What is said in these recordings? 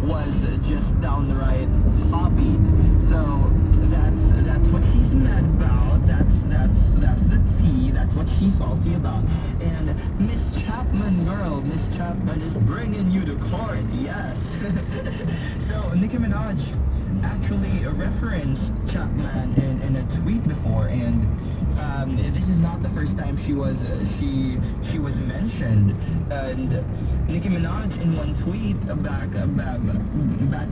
Was just downright upbeat. So that's what she's mad about. That's the tea. That's what she's salty about. And Miss Chapman, girl, Miss Chapman is bringing you to court. Yes. So Nicki Minaj actually referenced Chapman in a tweet before, and this is not the first time she was mentioned. And Nicki Minaj in one tweet back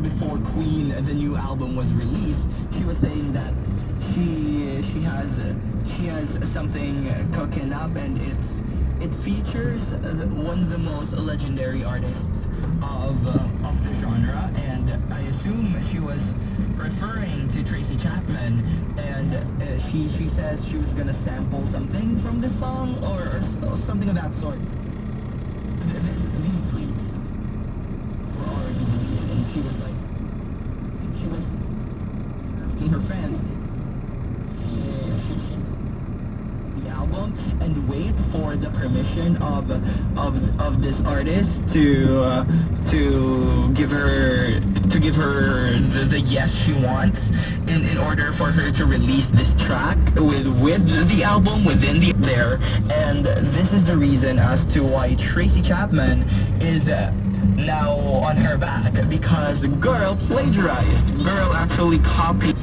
before Queen, the new album, was released, she was saying that she has something cooking up, and it features one of the most legendary artists of the genre, and I assume she was referring to Tracy Chapman, and she says she was gonna sample something from this song or something of that sort. These tweets were already deleted, and she was asking her fans the album and wait for the permission of this artist to give her the yes she wants in order for her to release this track with the album within there. And this is the reason as to why Tracy Chapman is now on her back, because girl plagiarized, girl actually copied.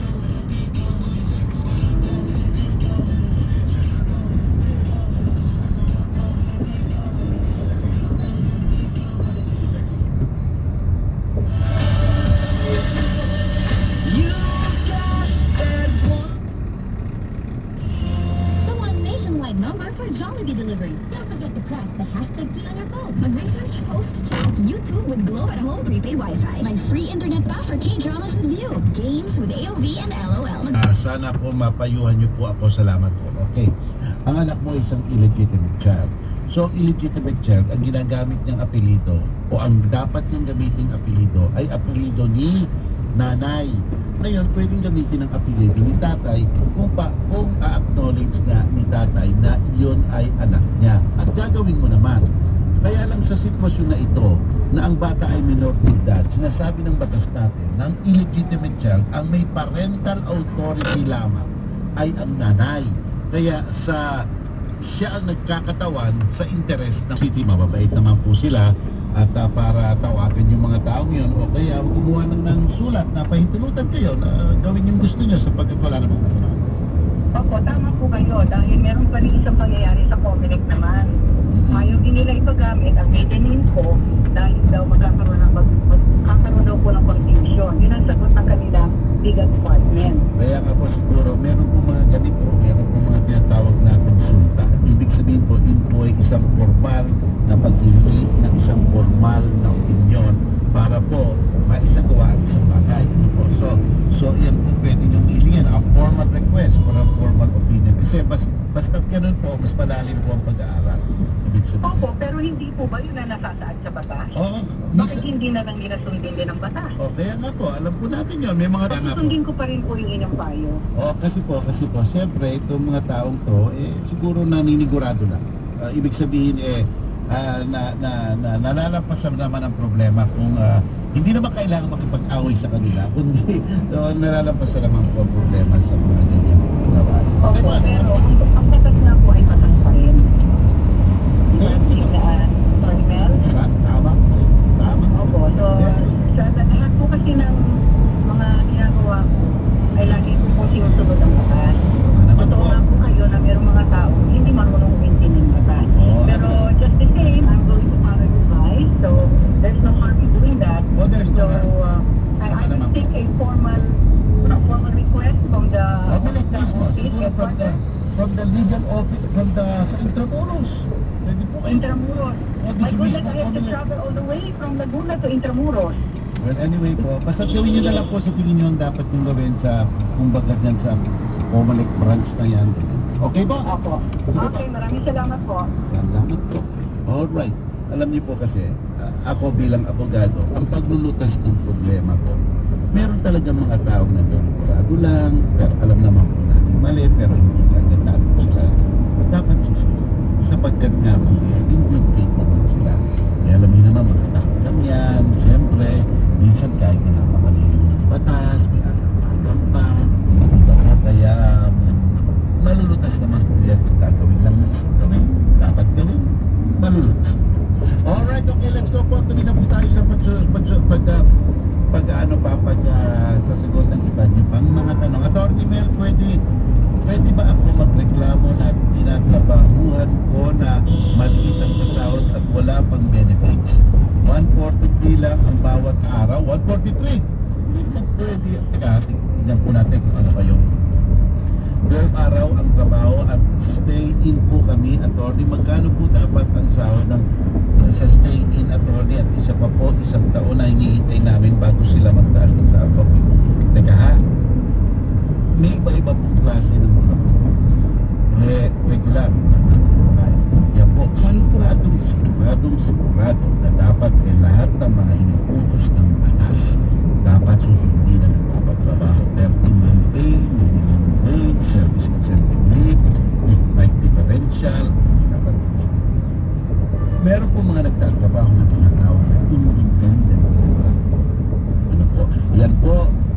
Number for Jollibee delivery. Don't forget to press the hashtag T on your phone. Mag-research, post, chat, YouTube with Glow at Home prepaid Wi-Fi. May free internet pa for K-dramas with View, games with AOV and LOL. Sana po mapayuhan niyo po ako. Salamat po. Okay. Ang anak mo isang illegitimate child. So, illegitimate child, ang ginagamit niyang apelido o ang dapat niyang gamitin apelido ay apelido ni nanay. Ngayon, pwedeng gamitin ang apelido ni tatay kung a-acknowledge nga ni tatay na iyon ay anak niya. At gagawin mo naman. Kaya lang sa sitwasyon na ito, na ang bata ay minor de edad, sinasabi ng batas natin na ang illegitimate child, ang may parental authority lamang ay ang nanay. Kaya siya ang nagkakatawan sa interest ng city. Mababait naman po sila. At para tawagan yung mga taong yun, o kaya gumawa ng sulat na pahintulutan kayo na gawin yung gusto nyo sapagkat wala namang masama. Opo, tama po kayo dahil meron pa rin isang pangyayari sa Comelec naman. Ayaw din nila ito gamit ang maiden name ko dahil daw magkakaroon daw po ng confusion. Yun ang sagot ng kanilang legal department. Kaya nga po siguro, meron po mga ganito, meron po mga tinatawag na konsulta. Ibig sabihin po, yun po ay isang formal na pag-ibig ng isang formal na opinion para po maisagawa ang isang bagay. So yan po pwede nyo hilingin a formal request for a formal opinion kasi basta ganun po, mas malalim po ang pag-aaral. Opo, pero hindi po ba yun na nasasaad sa batas? Oo. Bakit hindi na lang nila sundin din ang batas? O, kaya nga po, alam po natin yun. May mga tanga po. Sundin ko pa rin po yung inyong payo. O, kasi po, siyempre, itong mga taong to, siguro naninigurado lang. Ibig sabihin, nalalampasan naman ang problema kung hindi naman kailangan makipag-away sa kanila, kundi nalalampasan naman po ang problema sa mga ganyan gawain. Opo, pero ang batas na po ay batas pa rin. Tama. Opo, so sa lahat po kasi ng mga ginagawa ko ay lagi po sinusunod ang batas. Totoo nga po kayo na mayroong mga tao hindi marunong umintin ng batas. Pero just the same, I'm going to follow you guys. So there's no harm in doing that. So I will take a formal request from the from the legal My gusto goodness, mismo I po have to nila. travel all the way from Laguna to Intramuros. Well, anyway po, basta gawin nyo na lang po sa tingin nyo ang dapat nyo gawin sa, kumbaga dyan sa Comelec branch na yan. Okay po? Opo. Okay, maraming salamat po. Salamat po. Alright. Alam niyo po kasi, ako bilang abogado, ang paglulutas ng problema po, meron talaga mga taong nangyayari lang, pero alam naman po natin mali, pero hindi agad natin sila dapat sisunod. Sapagkat nga po, in good faith naman sila. Kaya alam niyo naman, mga tao lang yan, siyempre, minsan kahit na napakalino ng batas, may alam pa, diba po, kaya malulutas naman po yan, gagawin lang gawin, dapat gawin, malulutas. Alright, okay, let's go po. Tuloy na po tayo sa sasagot ng iba niyo pang mga tanong. Attorney Mel, pwede ba ako magreklamo na tinatrabahuhan ko na maliit ang sahod at wala pang benefits? 143 lang ang bawat araw. 143? Hindi mo pwede. Teka, tignan po natin kung ano kayo. 12 araw ang trabaho at stay in po kami, attorney. Magkano po dapat ang sahod ng sa stay in, attorney? At isa pa po, isang taon na hinihintay namin bago sila magtaas ng sahod. Okay. Teka ha, may iba-iba pong klase ng trabaho. Regular. Yan po, sigurado na dapat lahat ng mga inuutos ng batas dapat susundin na nagpapatrabaho. 13-month pay, minimum wage, service incentive leave, if like differential, dapat. Meron po mga nagtatrabaho ng mga tao na independent. Ano po?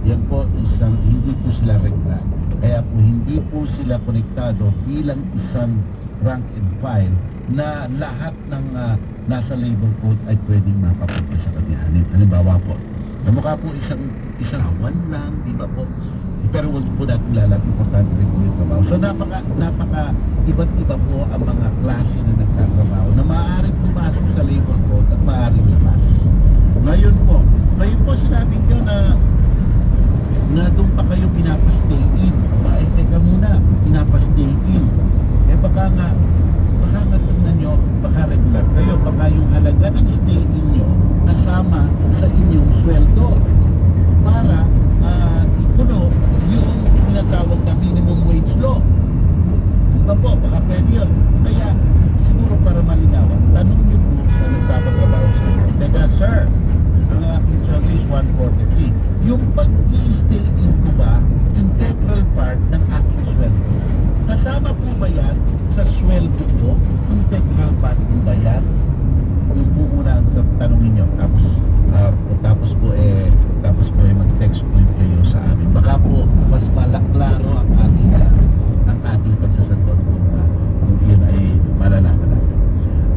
Yan po isang, hindi po sila regular. Kaya po hindi po sila konektado bilang isang rank and file na lahat ng nasa labor code ay pwedeng mapapunta sa kanya. Halimbawa po, kamukha po isang awan lang, di ba po? Pero wag po natin lalat, importante rin po yung trabaho. So napaka iba't iba po ang mga klase na nagtatrabaho na maaaring pumasok sa labor code at maaaring labas. Ngayon po sinabi nyo na doon pa kayo pinapastay in. Teka muna, pinapastay in. Baka tingnan nyo, baka regular kayo, baka yung halaga ng stay in nyo kasama sa inyong sweldo para ipuno yung tinatawag na minimum wage law. Diba po, baka pwede yun. Kaya siguro para malinawan, tanong nyo po sa nagpapatrabaho sa inyo. Teka sir, ang aking sweldo is 143. Yung pag-i-stay in ko ba integral part ng aking sweldo? Kasama po ba yan sa sweldo ko? Integral part po ba yan? Yung po muna ang tanongin nyo. Tapos po mag-text po kayo sa amin. Baka po mas malaklaro ang ating pagsasagot kung yun ay malalaman natin.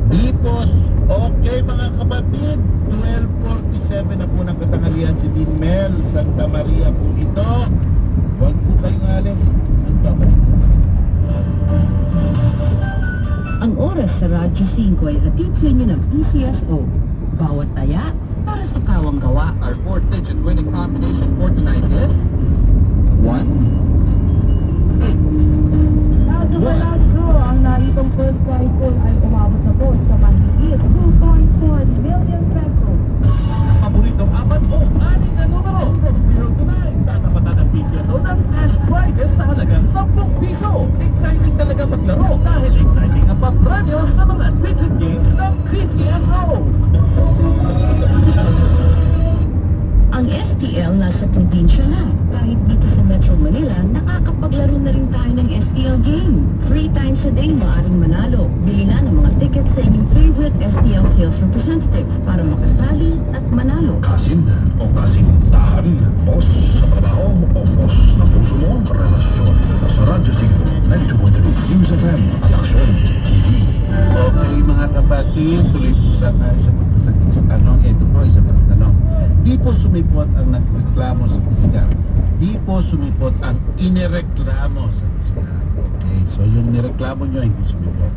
Dipos, okay mga kapatid, 12:47 na po ng katanghalian, si Dean Mel Santa Maria po ito. Huwag po kayong alis. Ang oras sa Radyo 5 ay hatid sa inyo ng PCSO. Bawat taya para sa kawang gawa. Our fourth-digit winning combination for tonight is 1. As of the last draw, ang naitong first prize pool ay umabot na po sa mahigit 2.4 million pesos. Paboritong 4 o 6 na numero from 0 to 9. Tatapatan ng PCSO ng cash prizes sa halagang 10 piso. Exciting talaga maglaro dahil exciting ang pagpremyo sa mga digit games ng PCSO. Ang STL nasa probinsya na. Kahit dito sa Metro Manila, nakakapaglaro na rin tayo ng STL game. 3 times a day maaaring manalo. Bili na ng mga tickets sa inyong favorite STL sales representative para makasali at manalo. Kasim o kasintahan, boss sa trabaho o boss ng puso mo, relasyon. Sa Radyo 5, 92.3 News FM at Aksyon TV. Okay mga kapatid, tuloy po sa tayo sa pagsasagot sa tanong. Ito po, isa pang tanong. Di po sumipot ang nagreklamo sa piskal. Di po sumipot ang inireklamo sa piskal. Okay, so yung nireklamo nyo hindi sumipot.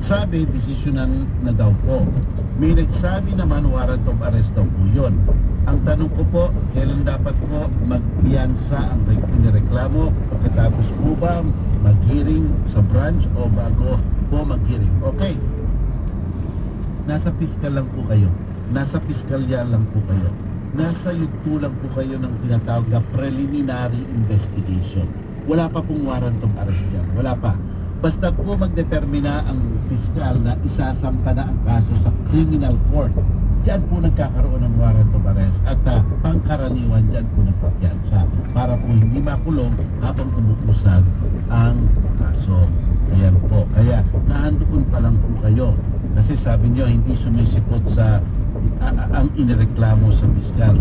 Sabi, desisyonan na daw po. May nagsabi naman warrant of arrest daw po yun. Ang tanong ko po, kailan dapat po magpiyansa ang nireklamo? Pagkatapos po ba mag-hearing sa branch o bago po mag-hearing? Okay. nasa piskal lang po kayo. Nasa piskalya lang po kayo. Nasa yugto lang po kayo ng tinatawag na preliminary investigation. Wala pa pong warrant of arrest dyan. Wala pa. Basta po magdetermina ang piskal na isasampa na ang kaso sa criminal court. Diyan po nagkakaroon ng warrant of arrest at pangkaraniwan diyan po nagpapiyansa para po hindi makulong habang umuusan ang kaso. Ayan po. Kaya naandoon pa lang po kayo. Kasi sabi nyo hindi sumisipot sa ang inireklamo sa piskal.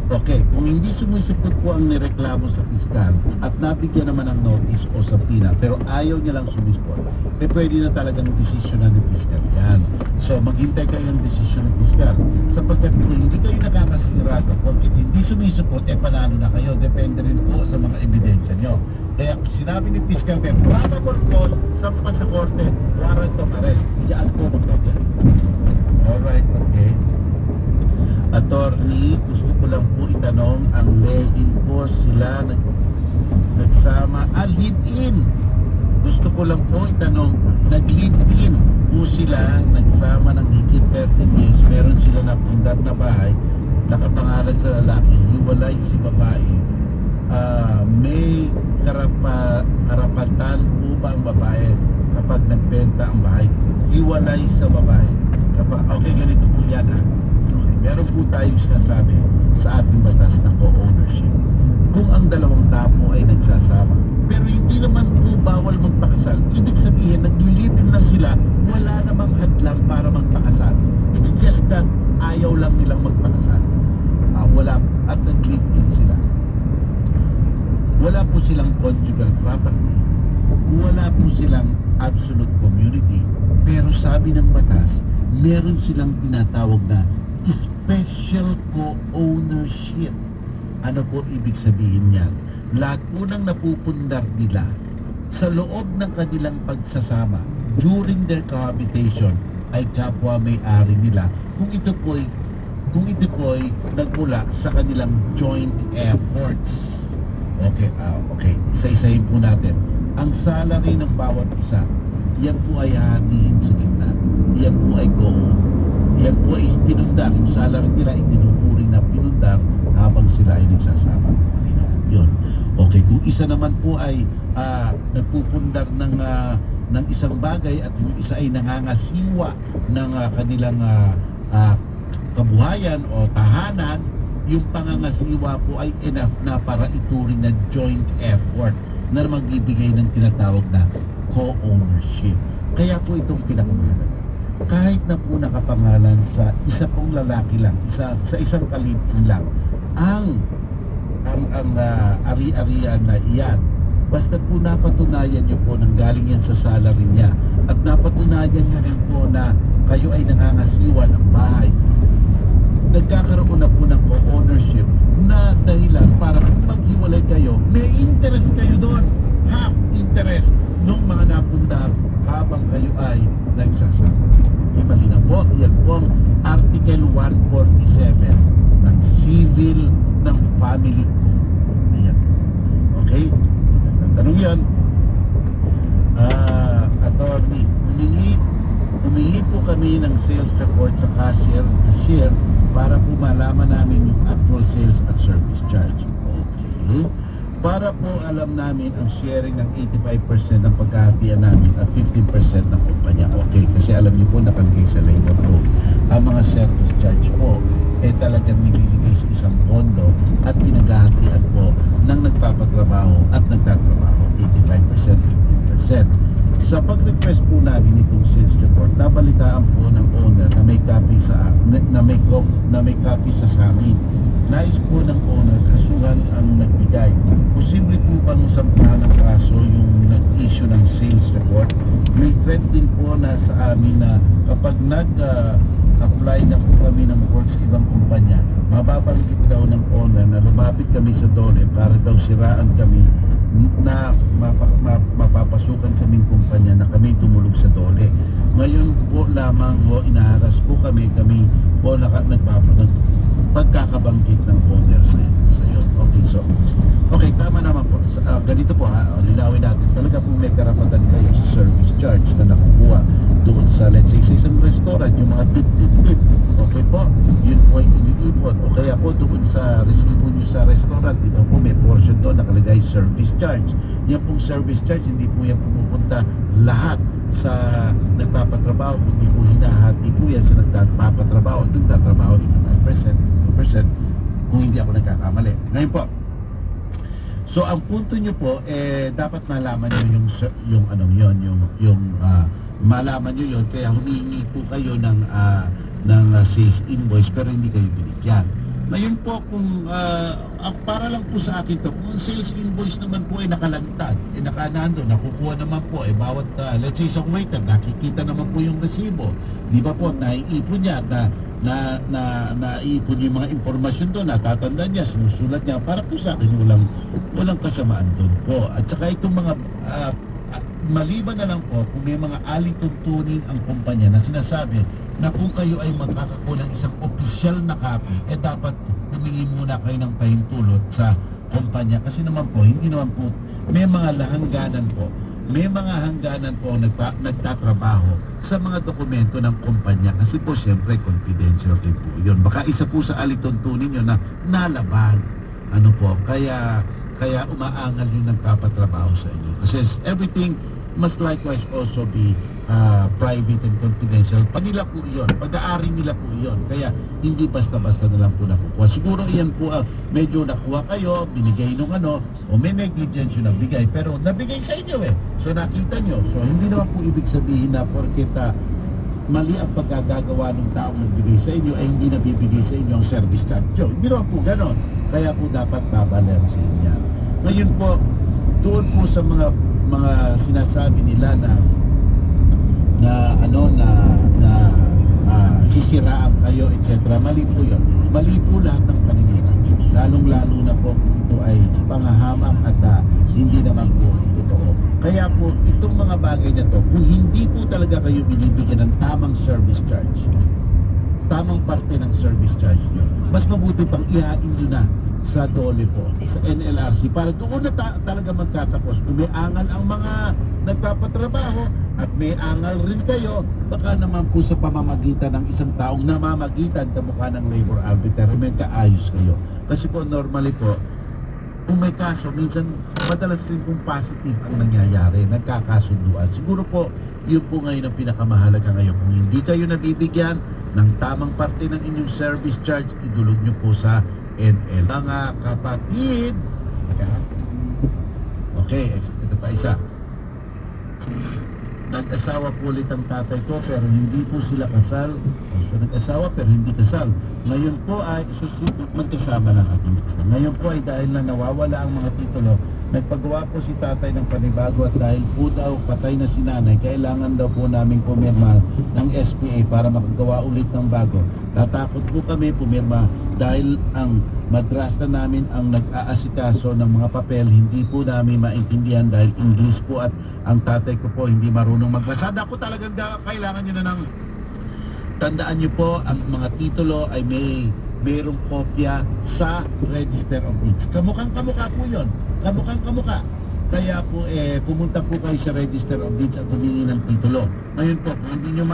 Okay, kung hindi sumisipot po ang nireklamo sa piskal at nabigyan naman ng notice o subpoena pero ayaw niya lang sumisipot, pwede na talagang desisyon ng piskal yan. So maghintay kayo ng desisyon ng piskal sapagkat kung hindi kayo nakakasira porque hindi sumisipot, panalo na kayo. Depende rin po sa mga ebidensya nyo. Kaya kung sinabi ni piskal may probable cause, sampa sa korte, warrant of arrest, diyan po magkakya. Alright, okay. Attorney, gusto ko lang po itanong, ang live-in po sila nagsama, live-in. Gusto ko lang po itanong, nag-live-in po sila, nagsama ng higit 13 years, meron sila napundar na bahay, nakapangalan sa lalaki, hiwalay si babae. May karapatan po ba ang babae kapag nagbenta ang bahay? Hiwalay sa babae. Okay, ganito po yan meron po tayong sinasabi sa ating batas na co-ownership. Kung ang dalawang tao ay nagsasama, pero hindi naman po bawal magpakasal, ibig sabihin nag-live-in na sila, wala namang hadlang para magpakasal. It's just that ayaw lang nilang magpakasal. Wala, at nag-live-in sila. Wala po silang conjugal property, wala po silang absolute community, pero sabi ng batas, meron silang tinatawag na special co-ownership. Ano po ibig sabihin niyan? Lahat po ng napupundar nila sa loob ng kanilang pagsasama during their cohabitation ay kapwa may-ari nila kung ito po'y nagmula sa kanilang joint efforts. Okay. Isa-isahin po natin. Ang salary ng bawat isa, yan po ay hatiin sa gitna. Yan po ay co-own. Yan po ay pinundar. Yung salary nila ay tinuturing na pinundar habang sila ay nagsasama. Yun. Okay, kung isa naman po ay nagpupundar ng isang bagay at yung isa ay nangangasiwa ng kanilang kabuhayan o tahanan, yung pangangasiwa po ay enough na para ituring na joint effort na magbibigay ng tinatawag na co-ownership. Kaya po itong pinakamalan. Kahit na po nakapangalan sa isa pong lalaki lang, sa isang kalibin lang, ang ari-arian na iyan, basta po napatunayan nyo po nang galing yan sa salary niya at napatunayan nyo rin po na kayo ay nangangasiwa ng bahay, nagkakaroon na po ng co-ownership na dahilan para kung maghiwalay kayo, may interest kayo doon, half interest ng mga napundar habang kayo ay nagsasama. Malinaw po, yan po ang Article 147 ng Civil ng Family Code. Ayan. Okay? Tanong yan. Attorney, humingi po kami ng sales report sa cashier para po malaman namin yung actual sales at service charge. Okay. Para po alam namin ang sharing ng 85% ng pagkahatian namin at 15% ng kumpanya. Okay, kasi alam niyo po nakalagay sa labor code. Ang mga service charge po talagang nililigay sa isang pondo at pinaghahatian po ng nagpapatrabaho at nagtatrabaho. 85%, 15%. Sa pag-request po namin itong sales report, nabalitaan po ng owner na may copy sa amin. Nais po ng owner kasuhan ang nagbigay. Posible po bang sampahan ng kaso yung nag-issue ng sales report? May threat din po na sa amin na kapag nag-apply na po kami ng work sa ibang kumpanya, mababanggit daw ng owner na lumapit kami sa DOLE para daw siraan kami na mapapasukan kaming kumpanya na kami tumulog sa DOLE. Ngayon po lamang inaharas po kami po pagkakabanggit ng owner sa iyo. Okay, so okay, tama naman po. Ganito po ha, linawin natin. Talaga po may karapatan kayo sa service charge na nakukuha doon sa, let's say, sa isang restaurant, yung mga tip. Okay po, yun po ay iniipon. O kaya po doon sa resibo nyo sa restaurant, di ba po may portion doon nakalagay service charge. Yan pong service charge, hindi po yan pumupunta lahat sa nagpapatrabaho, hindi po hinahati po yan sa nagpapatrabaho at nagtatrabaho 5%, kung hindi ako nagkakamali. Ngayon po, so ang punto nyo po, dapat malaman nyo yung anong yon, yung malaman nyo yon, kaya humihingi po kayo ng sales invoice pero hindi kayo binigyan. Ngayon po kung para lang po sa akin to, kung sales invoice naman po ay nakalantad, nakanando, nakukuha naman po, bawat let's say isang waiter, nakikita naman po yung resibo, di ba po, naiipon niya naiipon yung mga impormasyon doon, natatandaan niya, sinusulat niya, para po sa akin walang kasamaan doon po. At saka itong mga maliban na lang po kung may mga alituntunin ang kumpanya na sinasabi na kung kayo ay magkakakuha ng isang opisyal na copy, dapat humingi muna kayo ng pahintulot sa kumpanya, kasi naman po, hindi naman po, may mga hangganan po nagtatrabaho sa mga dokumento ng kumpanya, kasi po siyempre confidential din po yun. Baka isa po sa alituntunin nyo na nalabag, ano po, kaya umaangal yung nagpapatrabaho sa inyo, kasi everything must likewise also be private and confidential. Nila po yun, pag-aari nila po yun, kaya hindi basta-basta na lang po nakukuha. Siguro iyan po medyo nakuha kayo, binigay nung o may negligence yung nabigay, pero nabigay sa inyo so nakita nyo. So hindi naman po ibig sabihin na porket mali ang pagkagagawa ng taong nagbigay sa inyo ay hindi nabibigay sa inyo ang service charge. Hindi naman po ganon, kaya po dapat babalansin yan. Ngayon po, doon po sa mga sinasabi nila na sisiraan kayo, etc. Mali po yun. Mali po lahat ng paningin. Lalong-lalo na po ito ay pangahamak at hindi naman po totoo. Kaya po, itong mga bagay na to, kung hindi po talaga kayo binibigyan ng tamang service charge, tamang parte ng service charge nyo, mas mabuti pang ihain nyo na sa DOLE po, sa NLRC, para doon na talaga magtatapos. Kung may angal ang mga nagpapatrabaho at may angal rin kayo, baka naman po sa pamamagitan ng isang taong namamagitan kamukha ng labor arbiter, may kaayos kayo. Kasi po normally po, kung may kaso, minsan madalas rin kung positive ang nangyayari, nagkakasunduan. Siguro po, yun po ngayon ang pinakamahalaga ngayon. Kung hindi kayo nabibigyan ng tamang parte ng inyong service charge, idulog nyo po sa NL. Mga kapatid, okay, ito pa isa. Nag-asawa po ulit ang tatay ko pero hindi po sila kasal. So nag-asawa pero hindi kasal. Ngayon po ay magkasama lang ating kasal. Ngayon po ay dahil na nawawala ang mga titulo, nagpagawa po si tatay ng panibago at dahil po daw patay na si nanay, kailangan daw po namin pumirma ng SPA para makagawa ulit ng bago. Tatakot po kami pumirma dahil ang madrasta namin ang nag-aasikaso ng mga papel, hindi po namin maintindihan dahil English po at ang tatay ko po hindi marunong magbasa. Ako talagang kailangan nyo na ng tandaan nyo po, ang mga titulo ay mayroong kopya sa Register of Deeds. Kamukhang-kamukha po yun. Kamukhang-kamukha. Kaya po pumunta po kayo sa Register of Deeds at humingi ng titulo. Ngayon po, kung hindi nyo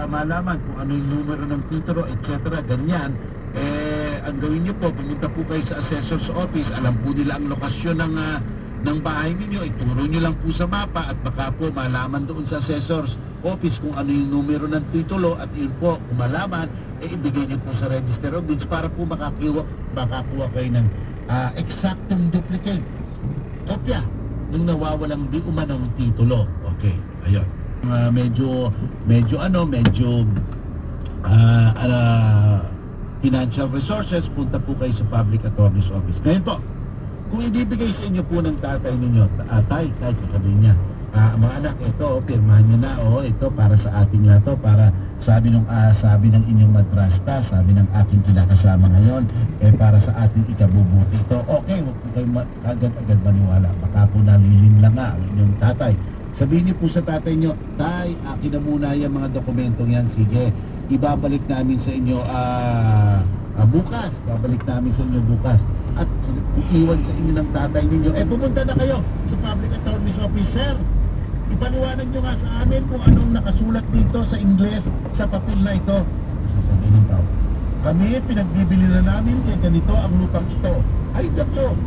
malaman kung ano yung numero ng titulo, etc. ganyan, ang gawin nyo po, pumunta po kayo sa Assessor's Office, alam po nila ang lokasyon ng bahay ninyo, ituro nyo lang po sa mapa at baka po malaman doon sa Assessor's Office kung ano yung numero ng titulo at yun po, kung malaman, ibigay nyo po sa Register of Deeds para po makakuha kayo ng eksaktong duplicate, kopya ng nawawalang di umanong titulo. Okay, ayun. Medyo financial resources, punta po kayo sa Public Attorney's Office. Ngayon po, kung ibibigay sa inyo po ng tatay ninyo, tay, sasabihin niya, mga anak, ito, pirmahan nyo na, ito, para sa ating lahat to, para sabi ng inyong madrasta, sabi ng aking kinakasama ngayon, para sa ating ikabubuti ito. Okay, huwag po kayo agad-agad maniwala, baka po nalilin lang ang inyong tatay. Sabihin niyo po sa tatay nyo, tay, akin na muna yung mga dokumentong yan, sige, ibabalik namin sa inyo Bukas, babalik namin sa inyo bukas. At iiwan sa inyo ng tatay ninyo. Pumunta na kayo sa Public Attorney's Office, sir. Ipaliwanag nyo nga sa amin kung anong nakasulat dito sa Ingles sa papel na ito. Sasabihin ng tao, kami pinagbibili na namin kaya ganito ang lupang ito. Ay, dako.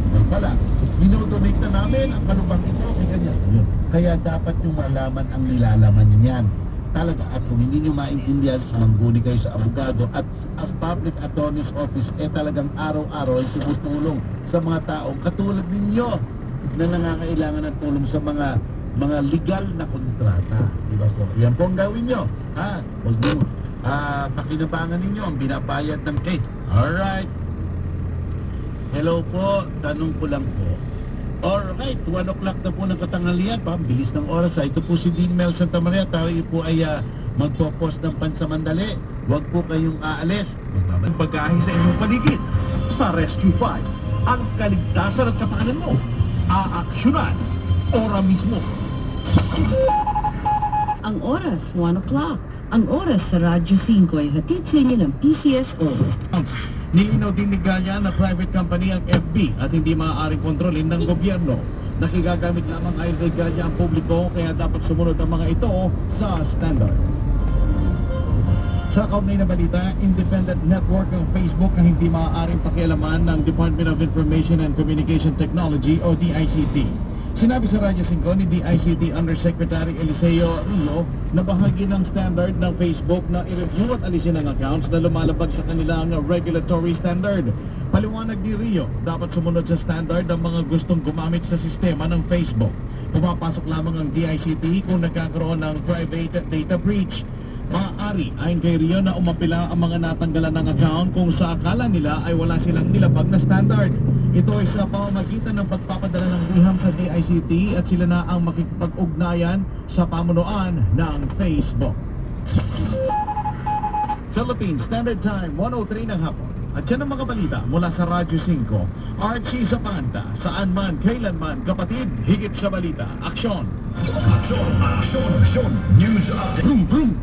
Ay pala, dinodonate na namin ang kalupang ito kaya ganyan. Yun. Kaya dapat nyo malaman ang nilalaman niyan. Talaga, at kung hindi nyo maintindihan, sumangguni kayo sa abogado at ang Public Attorney's Office talagang araw-araw ay tumutulong sa mga taong katulad ninyo na nangangailangan ng tulong sa mga legal na kontrata. Diba po? Yan po ang gawin nyo. Huwag nyo pakinabangan ninyo ang binabayad ng cake. Alright. Hello po, tanong ko lang po. Alright, 1 o'clock na po ng katanghalian. Bilis ng oras. Ito po si Dean Mel Santa Maria. Tayo po ay magpo-post ng pansamandali. Huwag po kayong aalis. Pag-ahi sa inyong paligid. Sa Rescue 5, ang kaligtasan at kapakanan mo. Aaksyonan. Ora mismo. Ang oras, 1 o'clock. Ang oras sa Radyo 5 ay hatid sa inyo ng PCSO. Nilinaw din ni Gaya na private company ang FB at hindi maaaring kontrolin ng gobyerno. Nakigagamit lamang ayon kay Gaya ang publiko kaya dapat sumunod ang mga ito sa standard. Sa kaunay na balita, independent network ng Facebook ang hindi maaaring pakialaman ng Department of Information and Communication Technology o DICT. Sinabi sa Radyo 5 ni DICT Undersecretary Eliseo Rio na bahagi ng standard ng Facebook na i-review at alisin ang accounts na lumalabag sa kanilang regulatory standard. Paliwanag ni Rio, dapat sumunod sa standard ang mga gustong gumamit sa sistema ng Facebook. Pumapasok lamang ang DICT kung nagkakaroon ng private data breach. Maaari ayon kay Rio na umapila ang mga natanggalan ng account kung sa akala nila ay wala silang nilabag na standard. Ito ay sa pamamagitan ng pagpapadala ng liham sa DICT at sila na ang makikipag-ugnayan sa pamunuan ng Facebook. Philippines Standard Time, 1:03 ng hapon. At yan ang mga balita mula sa Radyo 5. Archie Zapanta, saan man, kailanman, kapatid, higit sa balita. Aksyon! Aksyon! Aksyon! Aksyon! News Update! Vroom! Vroom!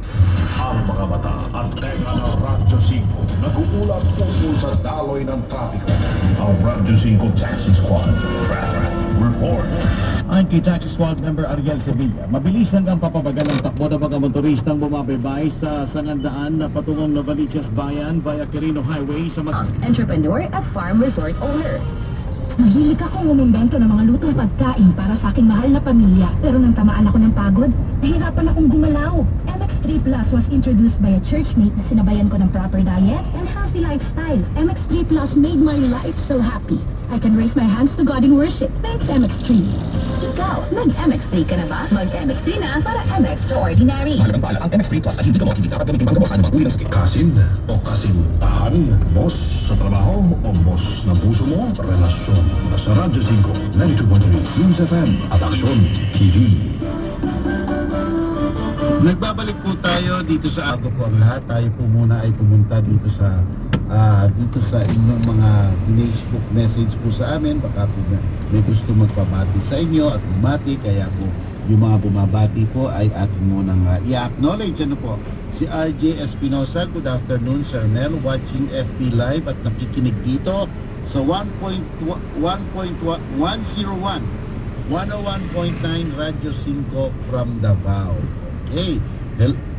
Ang mga mata at tenga ng Radyo 5 nag-uulat tungkol sa daloy ng trapiko. Ang Radyo 5 Taxi Squad. Traffic Report. Ayon kay Taxi Squad member Ariel Sevilla, mabilis hanggang papabagal ang takbo ng mga motoristang bumabaybay sa sangandaan na patungong Novaliches Bayan via Quirino Highway sa Entrepreneur at farm resort owner. Mahilig akong umimbento ng mga lutong pagkain para sa aking mahal na pamilya. Pero nang tamaan ako ng pagod, nahirapan akong gumalaw. MX3 Plus was introduced by a churchmate na sinabayan ko ng proper diet and healthy lifestyle. MX3 Plus made my life so happy. I can raise my hands to God in worship. Thanks, MX3. Ikaw, mag-MX3 ka na ba? Mag-MX3 na para MX-Ordinary. Mahalagang pala ang MX3 Plus ay hindi gamot, hindi dapat gamitin panggamot sa anumang uri ng sakit. Kasin o kasintahan, boss sa trabaho o boss ng puso mo, relasyon. Sa Radyo 5, 92.3, News FM at Aksyon TV. Nagbabalik po tayo dito sa Ako po ang lahat. Tayo po muna ay pumunta dito sa inyong mga Facebook message po sa amin. Baka po may gusto magpabati sa inyo at bumati. Kaya po yung mga bumabati po ay atin munang i-acknowledge. Ano po? Si RJ Espinosa, good afternoon Sir Mel, watching FB Live at nakikinig dito sa 101.9 Radyo 5 from Davao. Okay.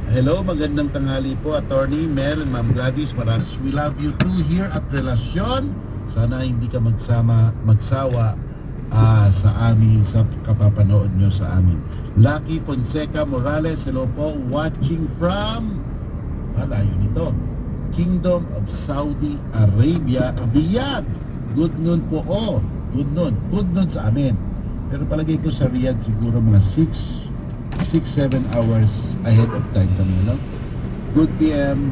Hello, magandang tanghali po, Attorney Mel and Ma'am Gladys. We love you too here at Relasyon. Sana hindi ka magsawa sa amin, sa kapapanood nyo sa amin. Lucky Fonseca Morales, hello po, watching from layo nito, Kingdom of Saudi Arabia, Riyadh. Good noon po. Good noon sa amin. Pero palagay ko sa Riyadh siguro mga 6-7 hours ahead of time kami, no? Good PM.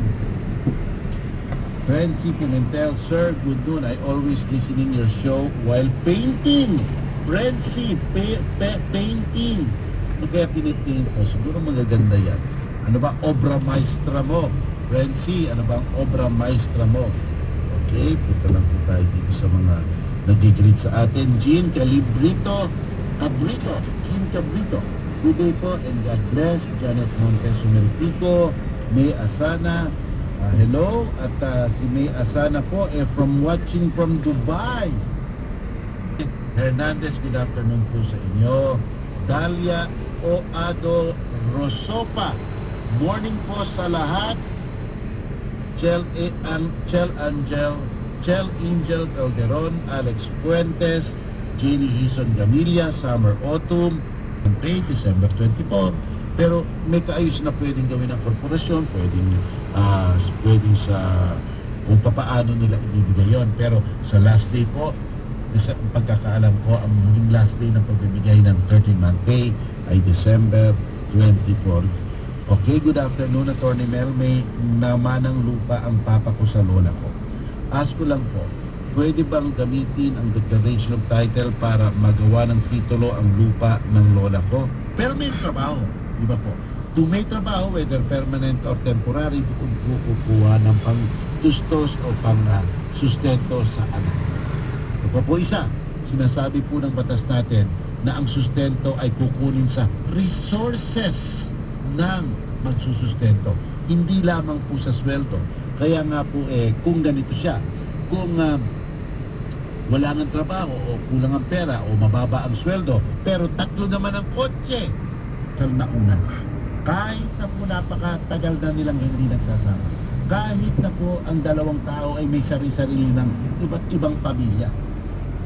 Francie Pimentel, sir, good noon. I always listening your show while painting. Francie, painting. Ano kaya pinipaint mo? Siguro magaganda yan. Ano ba obra maestra mo? Francie, ano ba ang obra maestra mo? Okay, punta lang po tayo dito sa mga nag-greet sa atin. Jean Calibrito, Jean Cabrito. Good day po and God bless. Janet Montes Sumerpico, May Asana, Hello, at si May Asana po from watching from Dubai. Hernandez, good afternoon po sa inyo. Dalia Oado Rosopa, morning po sa lahat. Chel Angel Calderon, Alex Fuentes, Jenny Hison Gamilla, Summer Autumn, pay December 24. Pero may kaayos na pwedeng gawin ng korporasyon, pwedeng sa kung papaano nila ibibigay yon. Pero sa last day po, sa pagkakaalam ko, ang muling last day ng pagbibigay ng 13-month pay ay December 24. Okay, good afternoon, Attorney Mel. May namanang lupa ang papa ko sa lola ko. Ask ko lang po, pwede bang gamitin ang declaration of title para magawa ng titulo ang lupa ng lola ko? Pero may trabaho, di ba po? Kung may trabaho, whether permanent or temporary, doon po kukuha ng pang-tustos o pang-sustento sa anak. Ito po isa, sinasabi po ng batas natin na ang sustento ay kukunin sa resources ng magsusustento, hindi lamang po sa sweldo. Kaya nga po kung ganito siya, kung wala ng trabaho o kulang ang pera o mababa ang sweldo, pero 3 naman ang kotse, sa nauna, kahit na po napakatagal na nilang hindi nagsasama, kahit na po ang 2 tao ay may sarili-sarili ng iba't ibang pamilya,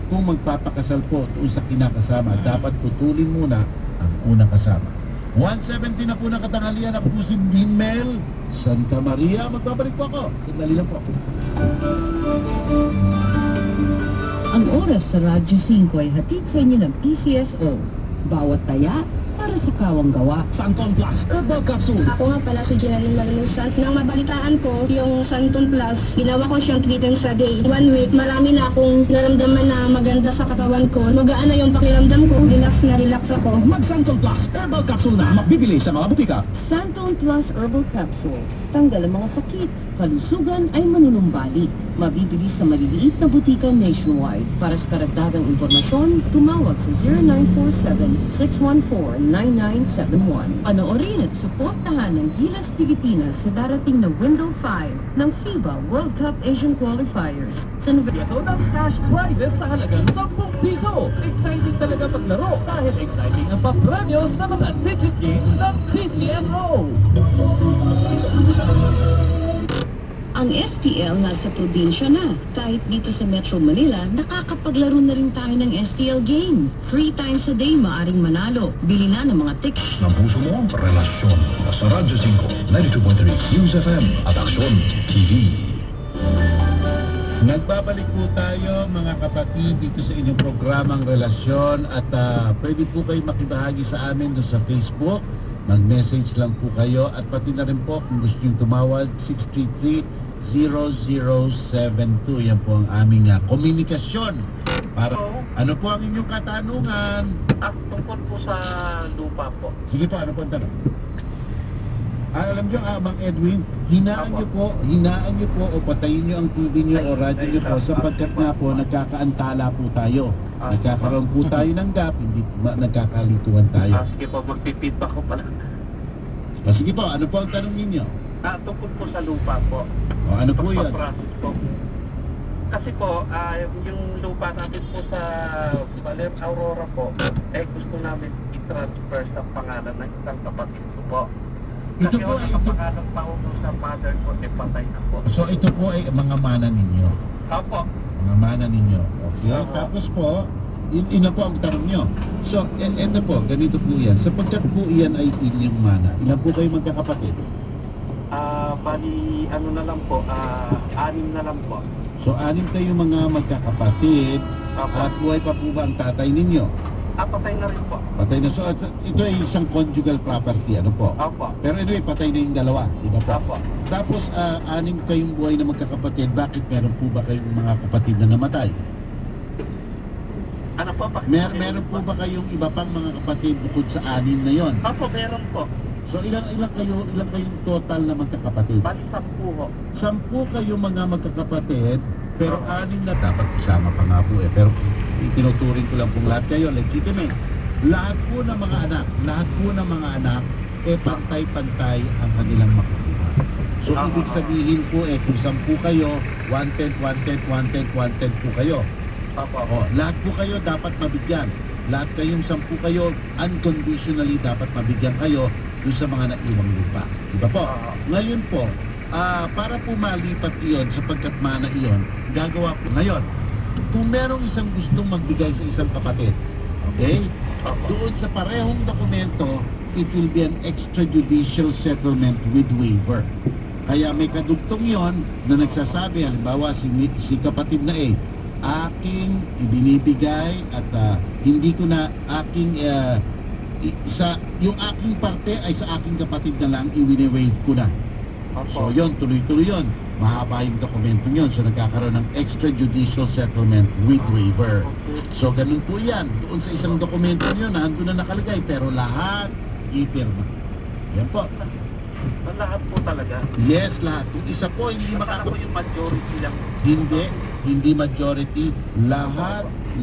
kung magpapakasal po doon sa kinakasama, dapat putulin muna ang unang kasama. 1:70 na po ng katanghalian. Ako po si Dean Mel Santa Maria. Magbabalik po ako. Sandali lang po. Ang oras sa Radyo 5 ay hatid sa inyo ng PCSO. Bawat taya para sa kawang gawa. Santon Plus Herbal Capsule. Ako nga pala si Jenaline Malunusan. Nang mabalitaan ko yung Santon Plus, ginawa ko siyang 3 times a day. 1 week, marami na akong naramdaman na maganda sa katawan ko. Magaan na yung pakiramdam ko. Relax ako. Mag Santon Plus Herbal Capsule na mabibili sa mga butika. Santon Plus Herbal Capsule. Tanggal ang mga sakit. Kalusugan ay manunumbalik. Mabibili sa maliliit na butika nationwide. Para sa karagdagang impormasyon, tumawag sa 0947-614-9971. Panoorin at suportahan ng Gilas Pilipinas sa darating na Window 5 ng FIBA World Cup Asian Qualifiers sa November. Piso ng cash prizes sa halagang 10 piso. Exciting talaga maglaro dahil exciting ang papremyo sa mga digit games ng PCSO. Ang STL nasa probinsya na. Kahit dito sa Metro Manila, nakakapaglaro na rin tayo ng STL game. 3 times a day maaring manalo. Bili na ng mga tickets. Ng puso mo, relasyon. Sa Radyo 5, 92.3, News FM at Aksyon TV. Nagbabalik po tayo mga kapatid dito sa inyong programang Relasyon at pwede po kayo makibahagi sa amin doon sa Facebook. Mag-message lang po kayo at pati na rin po kung gusto nyo tumawag 633-0072. Yan po ang aming komunikasyon. Para ano po ang inyong katanungan? Tungkol po sa lupa po. Sige po, ano po ang tanong? Alam nyo, Mang Edwin, hinaan nyo po o patayin nyo ang TV nyo o radyo nyo po sapagkat nga po nagkakaantala po tayo. Nagkakaroon po tayo ng gap, hindi nagkakalituhan tayo. Sige po, magpipidback ko pala. Sige po, ano po ang tanong ninyo? Tungkol po sa lupa po. O ano po yan? Pagpaprocess po. Kasi po, yung lupa natin po sa Baler Aurora po, gusto namin i-transfer sa pangalan ng isang kapatid ko po. Ito Kasi po ay pangalan pa ko sa mother ko, patay na po. So ito po ay mga mana ninyo. Opo. Mga mana ninyo. Okay, Oo. tapos po, yun na po ang tanong nyo. So, ito po, ganito po yan. Sapagkat po yan ay inyong mana, ilan po kayo magkakapatid? Bali, ano na lang po, 6 na lang po. So, 6 kayo mga magkakapatid Opo. at buhay pa po ba ang tatay ninyo? Patay na rin po. Patay na. So, ito ay isang conjugal property, ano po? Opo. Pero anyway, patay na yung dalawa, di ba po? Opo. Tapos, 6 kayong buhay na magkakapatid. Bakit meron po ba kayong mga kapatid na namatay? Ano po? Meron po ba kayong iba pang mga kapatid bukod sa 6 na yon? Opo, meron po. So ilang kayong total na magkakapatid? Bali 10 ho. 10 kayo mga magkakapatid, pero 6 na dapat kasama pa nga po Pero itinuturing ko lang kung lahat kayo legitimate. Lahat po ng mga anak, pantay-pantay ang kanilang makukuha. So, ibig sabihin po, kung 10 kayo, wanted po kayo. O, lahat po kayo dapat mabigyan. Lahat kayong 10 kayo, unconditionally dapat mabigyan kayo doon sa mga naiwang lupa. Diba po? Ngayon po, para po malipat iyon, sapagkat mana iyon, gagawa po ngayon. Kung merong isang gustong magbigay sa isang kapatid, okay? Doon sa parehong dokumento, it will be an extrajudicial settlement with waiver. Kaya may kadugtong yon na nagsasabi, halimbawa si kapatid na aking ibinibigay at hindi ko na aking yung aking parte ay sa aking kapatid na lang i-waive ko na. So yon, tuloy-tuloy yon. Mahaba yung dokumento yon. So nagkakaroon ng extrajudicial settlement with waiver. So ganun po yan. Doon sa isang dokumento nyo na andun na nakalagay, pero lahat ipirma. Yan po. Lahat po talaga. Yes, lahat. Kung isa po hindi yung majority lang. Hindi majority,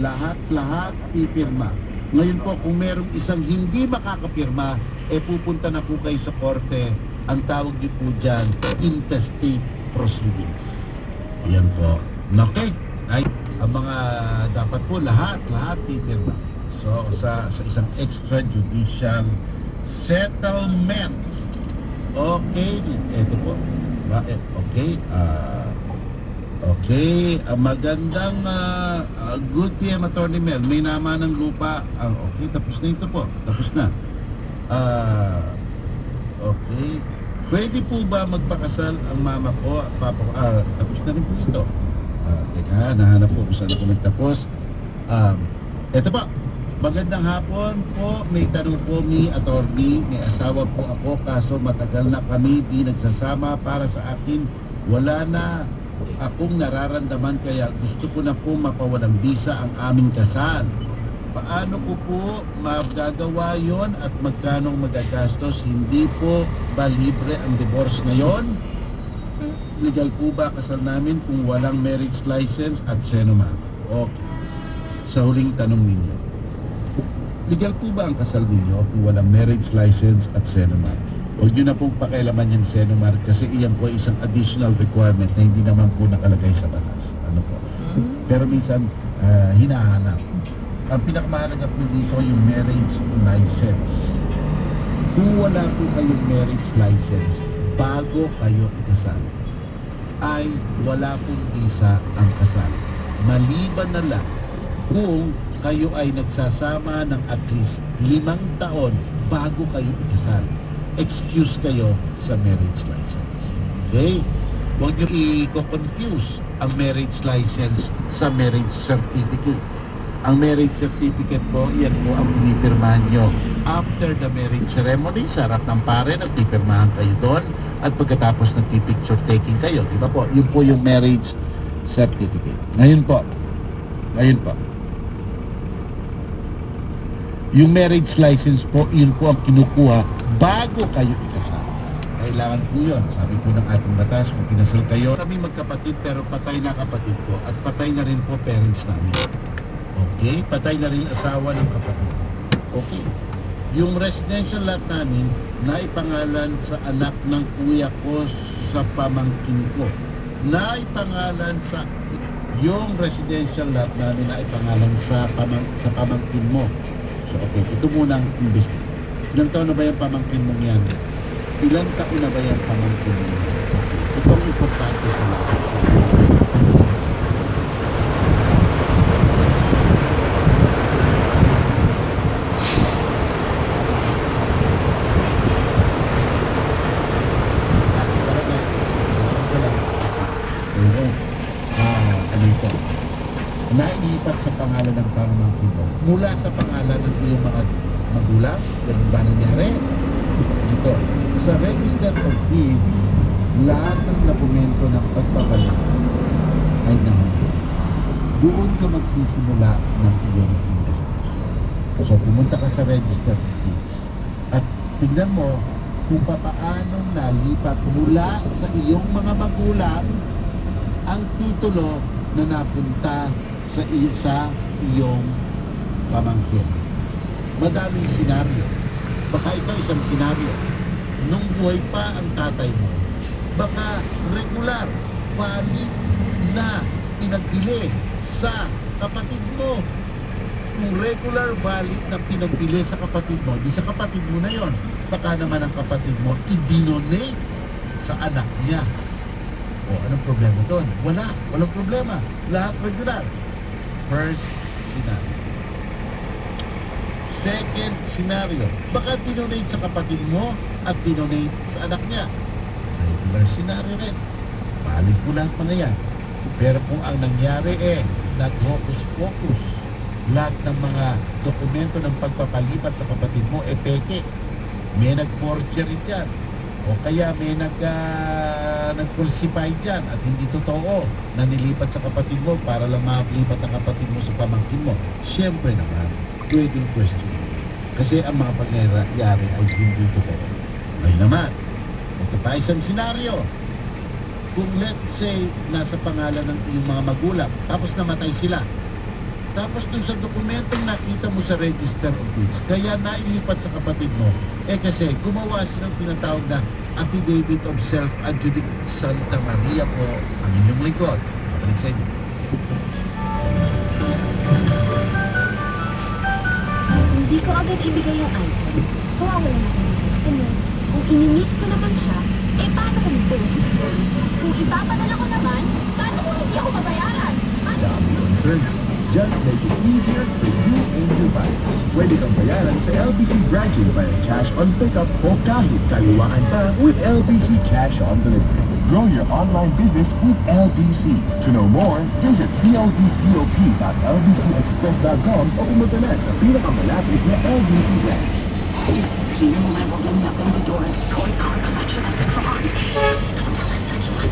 lahat pipirma. Ngayon po, kung merong isang hindi makakapirma, pupunta na po kayo sa korte. Ang tawag niyo po dyan, intestate proceedings. Yan po. Okay? Ay, ang mga dapat po, lahat pipirma. So, sa isang extrajudicial settlement. Okay, ito po. Okay, okay, magandang good PM Attorney Mel. May nama ng lupa. Okay, tapos na ito po. Tapos na. Okay. Pwede po ba magpakasal ang mama ko at papa ko? Tapos na rin po ito. Teka, nahanap po kung saan ako nagtapos. Ito po. Magandang hapon po. May tanong po, attorney. May asawa po ako, kaso matagal na kami di nagsasama. Para sa akin, wala na akong nararamdaman, kaya gusto ko na po mapawalang bisa ang aming kasal. Paano ko po magagawa yon at magkano magagastos? Hindi po ba libre ang divorce ngayon? Legal po ba kasal namin kung walang marriage license at senuman? Okay. Sa huling tanong ninyo, legal po ba ang kasal ninyo kung walang marriage license at senuman? Huwag nyo na pong pakialaman yung senuman kasi iyan po ay isang additional requirement na hindi naman po nakalagay sa batas. Ano po? Pero minsan, hinahanap. Ang pinakamahalaga po dito yung marriage license. Kung wala po kayong marriage license bago kayo ikasal, ay wala pong visa ang kasal. Maliban na lang kung kayo ay nagsasama ng at least 5 taon bago kayo ikasal. Excuse kayo sa marriage license. Okay? Huwag nyo i-confuse ang marriage license sa marriage certificate. Ang marriage certificate po, yan po ang pinipirmahan nyo. After the marriage ceremony, sa harap ng pare, nagpipirmahan kayo doon. At pagkatapos nagpipicture taking kayo. Diba po? Yun po yung marriage certificate. Ngayon po. Yung marriage license po, yun po ang kinukuha bago kayo ikasal. Kailangan po yun. Sabi po ng ating batas, kung kinasal kayo, kami magkapatid pero patay na kapatid ko at patay na rin po parents namin. Okay? Patay na rin asawa ng kapatid. Okay. Yung residential lot namin, naipangalan sa anak ng kuya ko sa pamangkin ko. Naipangalan sa yung residential lot namin na ipangalan sa pamangkin mo. So okay, ito muna ang investigate. Ilang taon na ba yung pamangkin mong yan? Ilang taon na ba yung pamangkin mo yan? Ito ang importante sa lahat. Nailipat sa pangalan ng pamangkin mo. Mula sa pangalan ng iyong mga magulang, ganun ba nangyari? Ito, sa Register of Deeds, lahat ng dokumento ng pagpapalit ay nahuli. Doon ka magsisimula ng iyong investigation. So, pumunta ka sa Register of Deeds at tignan mo kung paano nalipat mula sa iyong mga magulang ang titulo na napunta sa iyong pamangkin. Madaming senaryo. Baka ito isang senaryo. Nung buhay pa ang tatay mo, baka regular, valid na pinagbili sa kapatid mo. Kung regular valid na pinagbili sa kapatid mo, di sa kapatid mo na yon. Baka naman ang kapatid mo i-donate sa anak niya. O, anong problema doon? Walang problema. Lahat regular. First scenario. Second scenario, baka dinonate sa kapatid mo at dinonate sa anak niya. Regular scenario rin. Valid po lahat mga yan. Pero kung ang nangyari nag-hocus-pocus, lahat ng mga dokumento ng pagpapalipat sa kapatid mo peke. May nag-forgery dyan. O kaya may nag-falsify dyan at hindi totoo na nilipat sa kapatid mo para lang makalipat ang kapatid mo sa pamangkin mo. Siyempre naman, pwedeng question. Kasi ang mga pangyayari ay hindi totoo. Ngayon naman, ito pa isang senaryo. Kung let's say, nasa pangalan ng iyong mga magulang, tapos namatay sila. Tapos dun sa dokumentong nakita mo sa Register of Deeds, kaya nailipat sa kapatid mo, kasi gumawa silang tinatawag na Affidavit of Self-Adjudic Santa Maria po ang inyong lingkod. Balik sa inyo. Hindi ko agad ibigay yung item. Kawawa na ako ng customer. Kung inimiss ko naman siya, paano kung ito yung history? Kung ipapadala ko naman, paano kung hindi ako babayaran? Dami concerns. Just make it easier for you and your bike. Pwede kang bayaran sa LBC branches via cash on pickup o kahit kaliwaan pa with LBC Cash on Delivery. Grow your online business with LBC. To know more, visit cldcop.lbcexpress.com o pumunta na sa pinakamalapit na LBC branch. Sino mo may wagong na Vendedores Toy Car Collection at Tron? Tell us that you want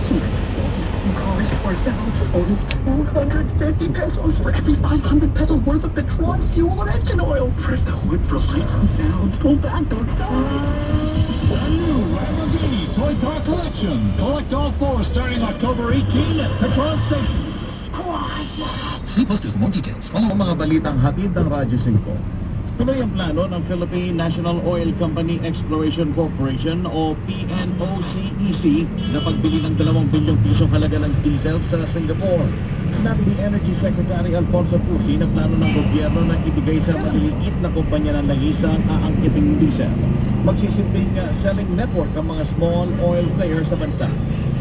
cars for sales only 250 pesos for every 500 pesos worth of Petron fuel and engine oil. Press the hood for lights and sound. Pull back, don't stop. Brand new Lamborghini Toy Car Collection. Collect all four starting October 18 at Petron Station. See posters for more details. Ang mga balitang hatid ng Radyo 5. Tuloy ang plano ng Philippine National Oil Company Exploration Corporation o PNOCEC na pagbili ng 2 bilyong pisong halaga ng diesel sa Singapore. Sinabi ni Energy Secretary Alfonso Cusi na plano ng gobyerno na ibigay sa maliliit na kumpanya ng langisa ang aangkiting diesel. Magsisilbing selling network ang mga small oil players sa bansa.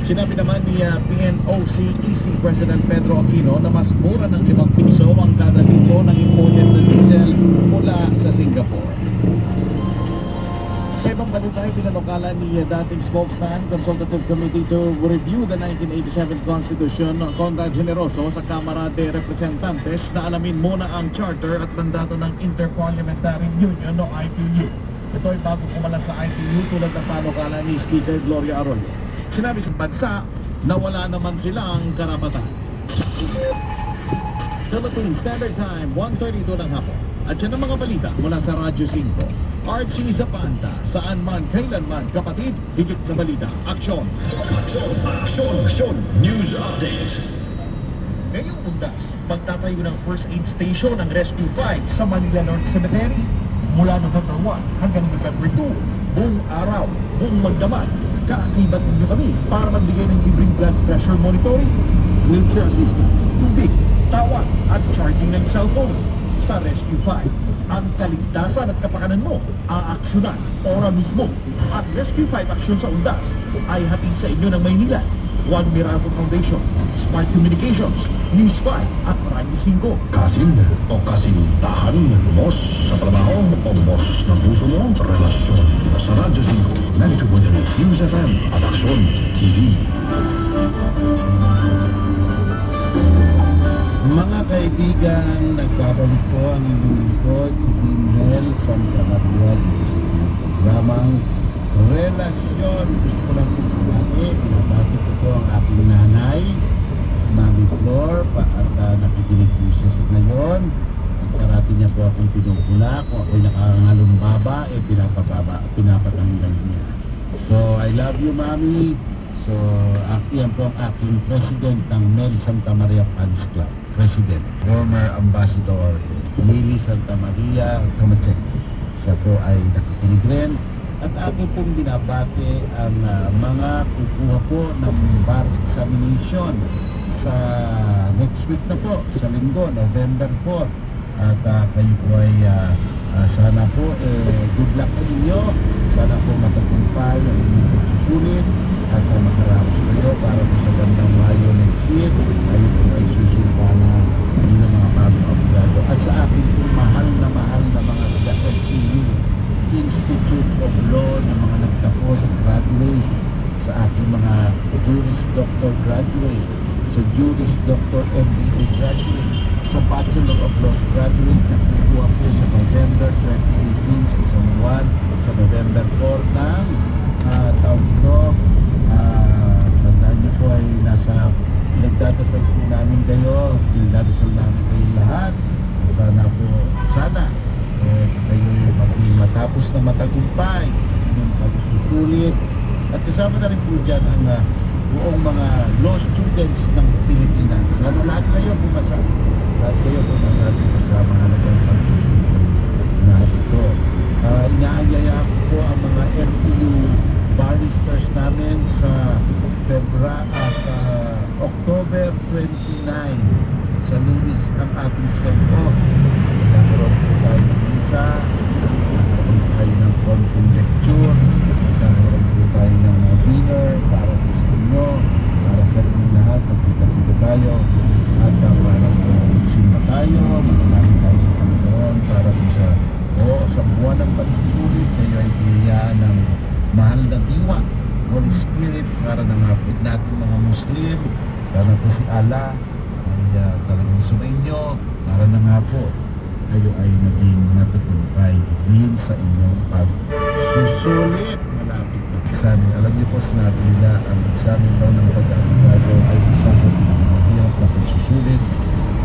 Sinabi naman ni PNOCEC President Pedro Aquino na mas mura ng 5 piso ang kada litro ng imported na diesel mula sa Singapore. Sa ibang balita, pinanukala ni dating spokesman, Consultative Committee to Review the 1987 Constitution, Conrad Generoso, sa Kamara de Representantes na alamin muna ang charter at mandato ng Interparliamentary Union o IPU. Ito ay bago kumala sa IPU tulad ng panukala ni Speaker Gloria Arroyo. Sinabi sa bansa na wala naman silang karapatan. Philippine Standard Time, 1:32 ng hapon. At yan ang mga balita mula sa Radyo 5. Archie Zapanta, saan man, kailan man, kapatid, higit sa balita. Aksyon! Aksyon! News Update. Ngayong undas, magtatayo ng first aid station ng Rescue 5 sa Manila North Cemetery. Mula November 1 hanggang November 2, buong araw, buong magdamag, kaakibat ninyo kami para magbigay ng libreng blood pressure monitoring, wheelchair assistance, tubig, tawag at charging ng cellphone. Sa Rescue 5, ang kaligtasan at kapakanan mo aaksyonan ora mismo. At Rescue 5 aksyon sa undas ay hatid sa inyo ng Maynila, One Miracle Foundation, Smart Communications, News 5 at Radyo 5. Kasin o kasintahan, boss sa trabaho o boss ng puso mo, relasyon. Sa Radyo 5, 92.3 News FM at Aksyon TV. Mga kaibigan, nagbabalik po ang inyong lingkod, si Mel Santa Maria dito sa inyong programang Relasyon. Gusto ko lang po pinabati ko ang aking nanay, si Mami Flor, at nakikinig po siya sa ngayon. Karati niya po akong pinupula, kung ako'y nakangalumbaba, pinapatanggal niya. So, I love you, Mami. So, yan po ang aking president ng Mel Santa Maria Fans Club. President, former Ambassador Mili Santa Maria Camacheque. Siya po ay nakikinig rin At aking pong binabati ang mga kukuha po ng bar examination sa next week na po, sa linggo, November 4. At kayo po ay sana po good luck sa inyo. Sana po matagumpay ang inyong pagsusulit at makarapos kayo para po sa gandang Mayo next year. Kayo po ay susulpa na bilang mga bagong abogado. At sa akin po mahal na mga FEU Institute of Law na mga nagtapos, graduate, sa aking mga Juris Doctor graduate, sa Juris Doctor MBA graduate, sa Bachelor of Laws graduate na kukuha po sa November 2018 sa isang buwan, sa November 4 ng taon ito. Tandaan niyo po ay nagdadasal po namin kayo, nagdadasal namin kayo lahat. Sana kayo matapos na matagumpay yung pagsusulit. At kasama na rin po dyan ang buong mga law students ng Pilipinas. Sana lahat kayo pumasa. Lahat kayo pumasa dito sa mahalagang pagsusulit na ito. Inaanyaya ko po ang mga FEU barristers namin sa October 29 sa Lunes ang ating send-off. Nagkaroon po tayo ng visa, nagkaroon tayo ng consul lecture, nagkaroon po tayo ng dinner para po sa inyo, para sa inyo lahat, magkita-kita tayo at para po magsima tayo, manalangin tayo sa Panginoon para po sa buwan ng pagsusulit kayo ay pinayaan ng mahal na diwa, Holy Spirit, para nangapit natin mga Muslim. Sana po si Allah ay talagang sumainyo para na nga po kayo ay naging matutumpay din sa inyong pagsusulit. Malapit na examen. Alam niyo po, sinabi nila ang examen daw ng pag-abogado ay isa sa pinakamahirap na pagsusulit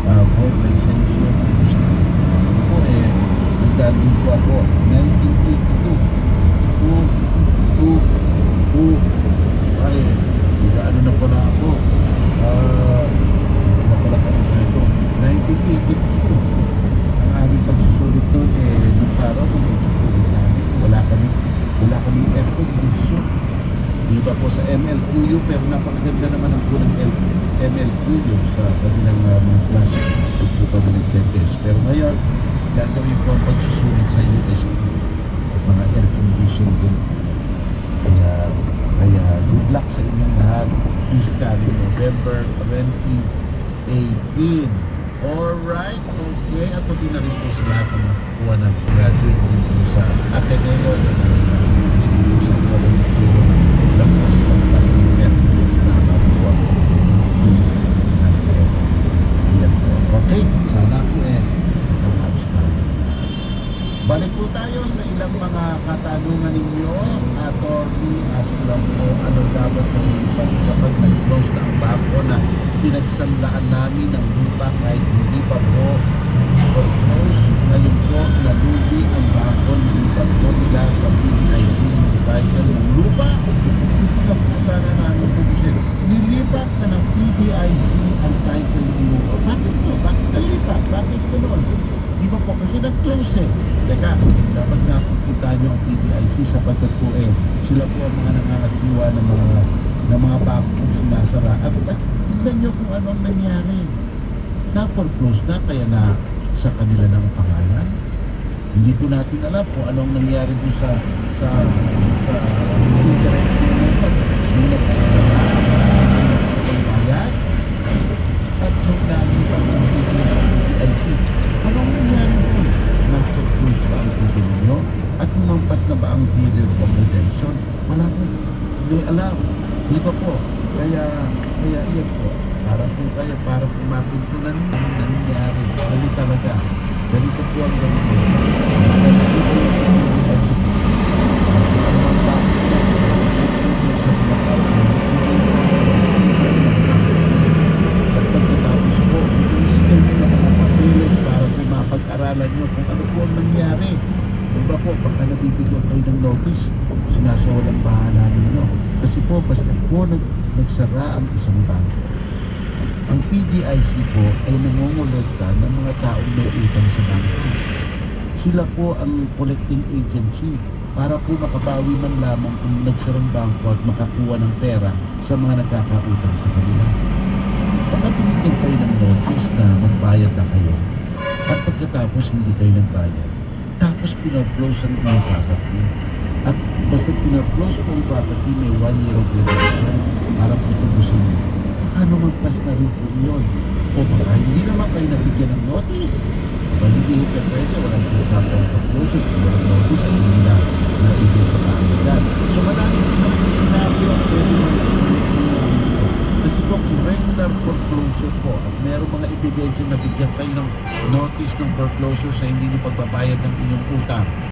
for licensure. Sabi po nagdadun po ako 1982 ay ano na pala ako na pala kami ito 1982 ang aming pagsusulit doon nung araw kung pagsusulit namin wala kami air condition, di ba po sa MLQU, pero napakaganda naman ang po ng MLQU sa kanilang mga klase po kami nagtetest. Pero ngayon gagawin po ang pagsusulit sa UST at mga air condition doon. Kaya good luck sa inyong lahat this coming November 2018. Alright, okay. At pati na rin po sa lahat ng kuha ng graduate dito sa Ateneo sa mga nagturo ng lampas ng Mercury na nakuha ko. Okay, sana po naghalos tayo. Balik po tayo sa ilang mga katanungan ninyo, attorney, ask lang po ano dapat pag kapag nag-close na ang bako na pinagsanlaan namin ng lupa kahit hindi pa po foreclose. Ngayon po nalugi ang bako, nilipat po nila sa PDIC ng title ng lupa. Sana namin po siya, nilipat na ng PDIC ang title ng lupa. Bakit po? Bakit nalipat? Bakit po noon? Di ba po kasi nag-close Teka, dapat nga kita nyo ang PDIC sapagkat po sila po ang mga nangangasiwa ng mga bangkong sinasara. At tignan nyo kung ano ang nangyari. Na-foreclose na kaya na sa kanila ng pangalan. Hindi po natin alam kung anong nangyari doon sa interest bayad at yung namin pang PDIC. Anong nangyari doon? Na-foreclose ba ang PDIC ninyo? At lumampas na ba ang period of redemption? Wala po. Hindi alam. Di ba po? Kaya yan po. Para po mapintunan ang nangyari. Dali talaga. Ganito po ang ganito. At pagkatapos po, email nyo ang mga papilis para po mapag-aralan nyo kung ano po ang nangyari. Diba po, pagka nabibigyan kayo ng notice, sinasawalang bahala ninyo. Kasi po, basta po nagsara ang isang bangko. Ang PDIC po ay nangongolekta ng mga taong may utang sa bangko. Sila po ang collecting agency. para po makabawi man lamang kung nagsarang bangko at makakuha ng pera sa mga nagkakautang sa kanila. Baka binigyan kayo ng notice na magbayad na kayo at pagkatapos hindi kayo nagbayad. Tapos pinag-close ang inyong property. At basta pinag-close po ang property, may 1 year of renovation para po tubusin mo. Ano magpas na rin po yun? O baka hindi naman kayo nabigyan ng notice. Baka hindi ka pwede, walang pinasapang pag-closure, walang notice, ay hindi na naibig sa kaagadan. So marami rin naman sinabi ang pwede kasi po kung regular foreclosure po at merong mga ebidensya na bigyan kayo ng notice ng foreclosure sa hindi nyo pagbabayad ng inyong utang,